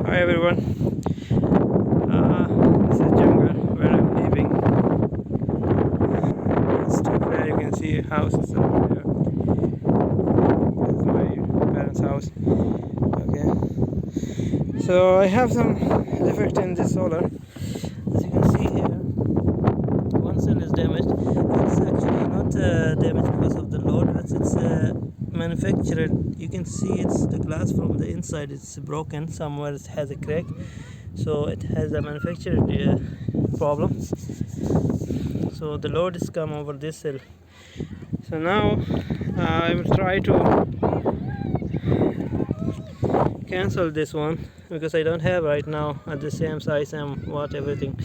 Hi everyone, this is jungle where I'm living. It's too fair, you can see houses over there. This is my parents' house. Okay, so I have some defect in this solar. As you can see here, one cell is damaged. It's actually not damaged because of the load, but it's manufactured. You can see it's the glass from the inside, it's broken somewhere, it has a crack, so it has a manufactured problem. So the load is come over this cell. So now I will try to cancel this one because I don't have right now at the same size and what everything,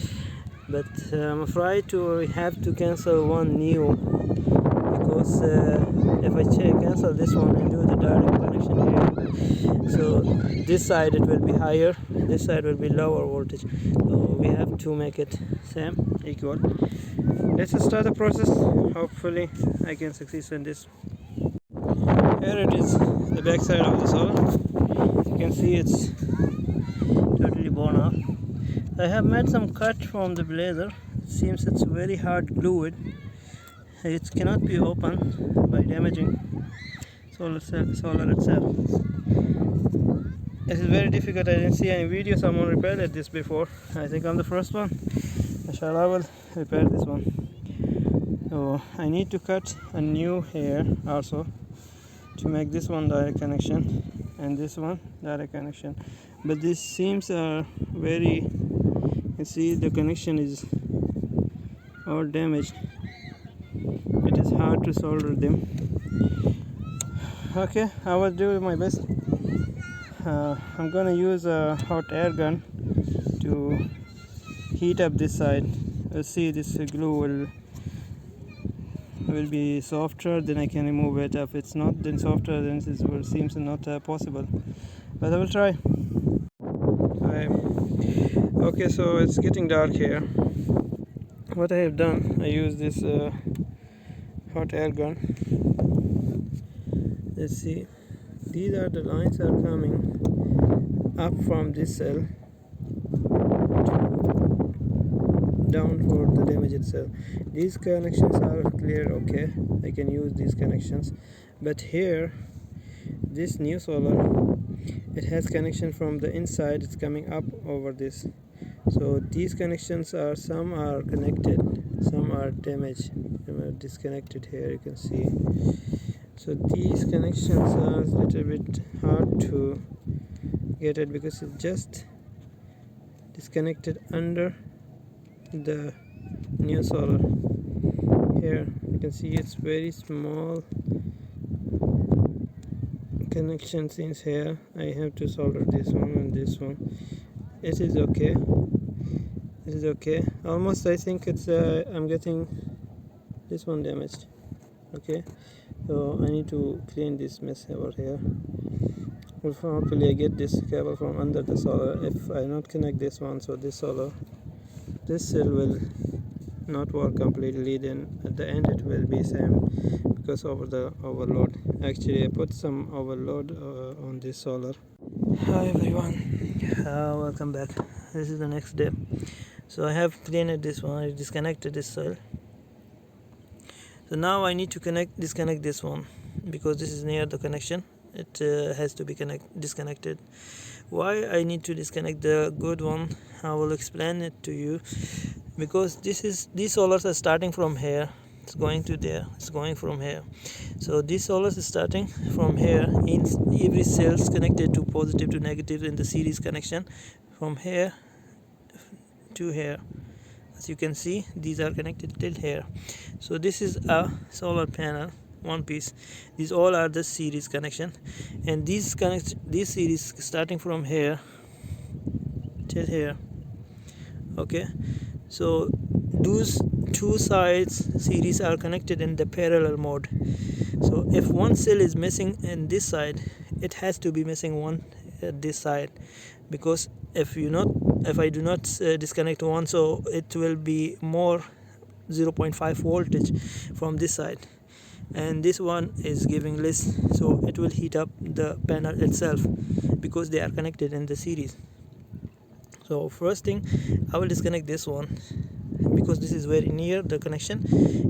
but I'm afraid to have to cancel one new, because if I cancel this one and do the direct connection here, so this side it will be higher, this side will be lower voltage, so we have to make it same, equal. Let's start the process. Hopefully I can succeed in this. Here it is, the back side of the solar. You can see it's totally worn off. I have made some cut from the blazer. It seems it's very hard glued. It cannot be opened by damaging solar itself. It is very difficult. I didn't see any video someone repaired this before. I think I'm the first one. Inshallah I will repair this one. So I need to cut a new here also to make this one direct connection and this one direct connection. But these seams are very, you see the connection is all damaged. It is hard to solder them. Okay, I will do my best. I'm gonna use a hot air gun to heat up this side. Let's see, this glue will be softer, then I can remove it. If it's not then softer, then it seems not possible, but I will try. Okay, so it's getting dark here. What I have done, I use this hot air gun. Let's see, these are the lines are coming up from this cell down for the damaged cell. These connections are clear, okay, I can use these connections. But here, this new solar, it has connection from the inside, it's coming up over this. So these connections are, some are connected, some are damaged, some are disconnected. Here you can see. So these connections are a little bit hard to get it because it's just disconnected under the new solar. Here you can see it's very small connection since here. I have to solder this one and this one. It is okay. It is okay. Almost I think it's I'm getting this one damaged. Okay, so I need to clean this mess over here. Hopefully I get this cable from under the solar. If I not connect this one, so this solar, this cell will not work completely, then at the end it will be same because of the overload. Actually I put some overload on this solar. Hi everyone, welcome back. This is the next day. So I have cleaned this one, I disconnected this cell. So now I need to disconnect this one because this is near the connection. It has to be disconnected. Why I need to disconnect the good one, I will explain it to you. Because these solars are starting from here, it's going to there, it's going from here. So these solars is starting from here. In every cell is connected to positive to negative in the series connection from here to here. As you can see, these are connected till here. So this is a solar panel, one piece. These all are the series connection, and these series starting from here till here. Okay, so those two sides series are connected in the parallel mode. So if one cell is missing in this side, it has to be missing one at this side, because if I do not disconnect one, so it will be more 0.5 voltage from this side, and this one is giving less, so it will heat up the panel itself because they are connected in the series. So first thing, I will disconnect this one because this is very near the connection.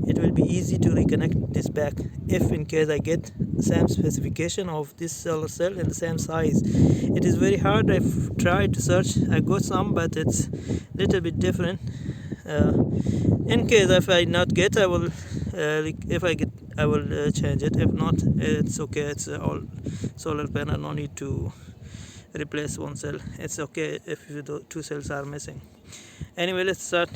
It will be easy to reconnect this back if in case I get same specification of this solar cell and the same size. It is very hard. I've tried to search, I got some, but it's little bit different. In case if I not get, I will if I get, I will change it. If not, it's okay. It's all solar panel, no need to replace one cell. It's okay if the two cells are missing. Anyway, let's start.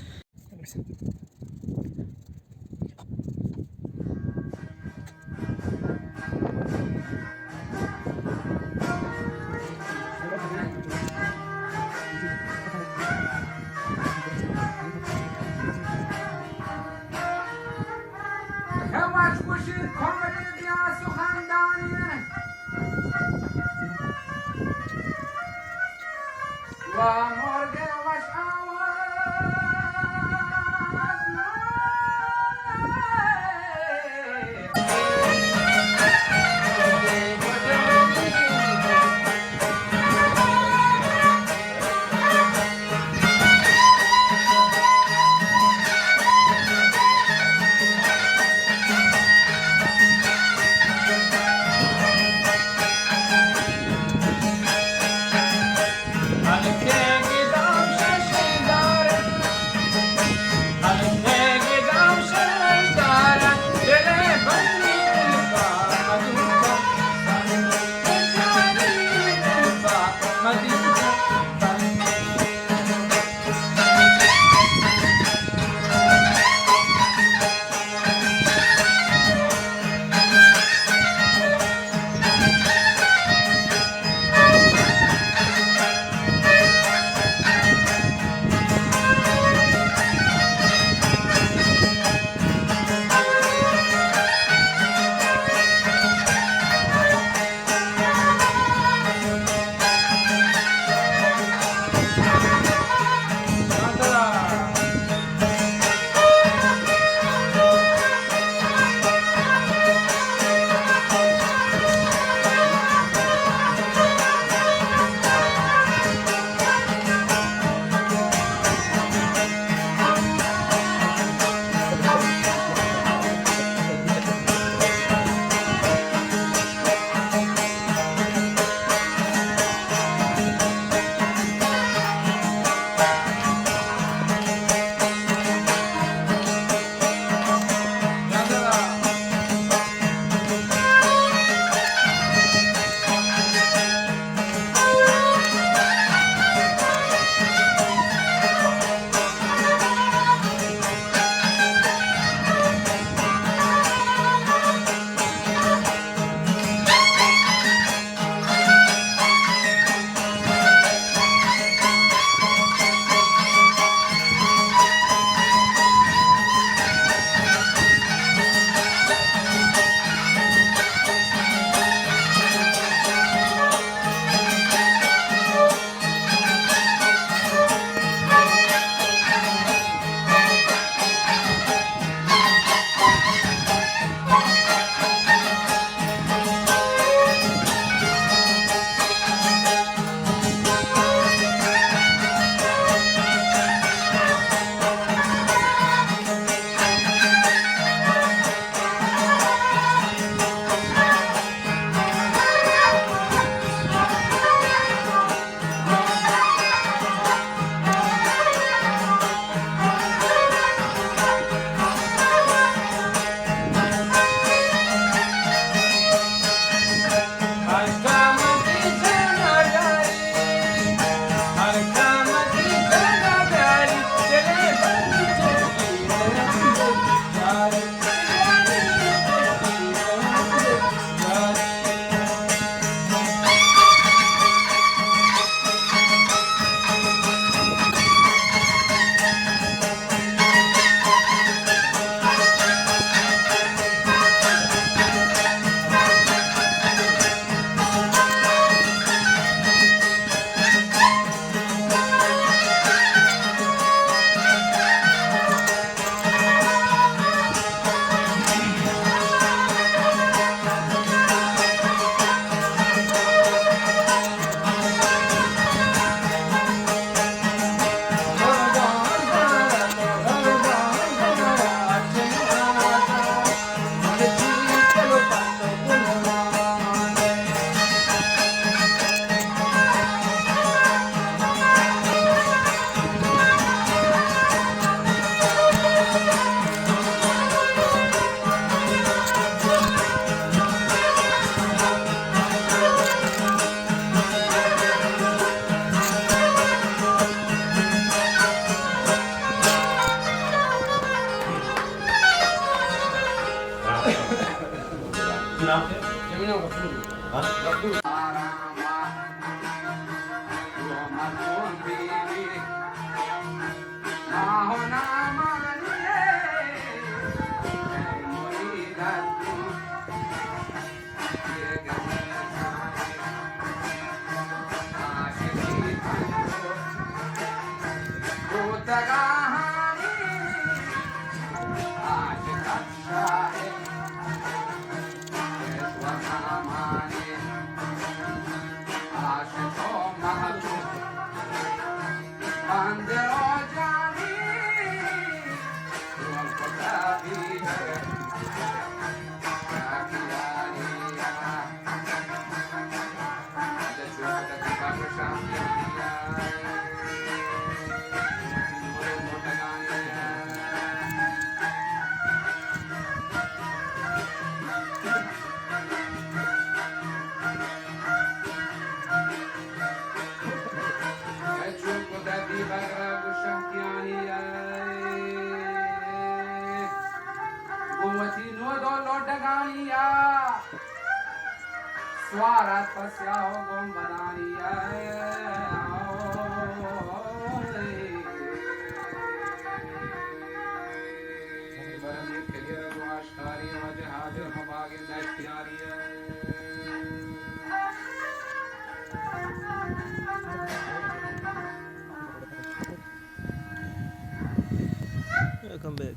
Welcome back.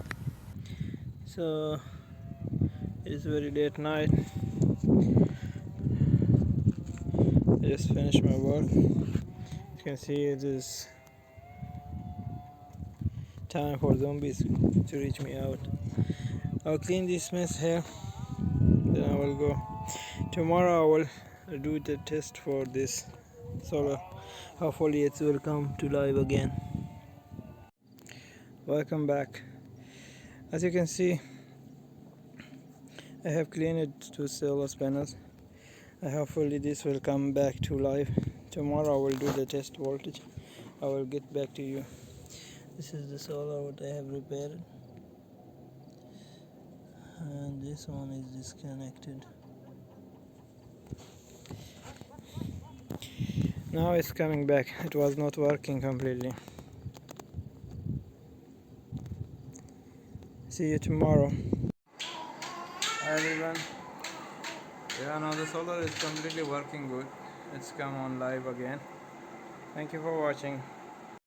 So it is very late night. I just finished my work. You can see it is time for zombies to reach me out. I'll clean this mess here, then I will go. Tomorrow I will do the test for this solar. Hopefully it will come to life again. Welcome back. As you can see, I have cleaned 2 solar panels. Hopefully this will come back to life. Tomorrow I will do the test voltage. I will get back to you. This is the solar what I have repaired, and this one is disconnected. Now it's coming back. It was not working completely. See you tomorrow. Hi everyone. Yeah, now the solar is completely working good. It's come on live again. Thank you for watching.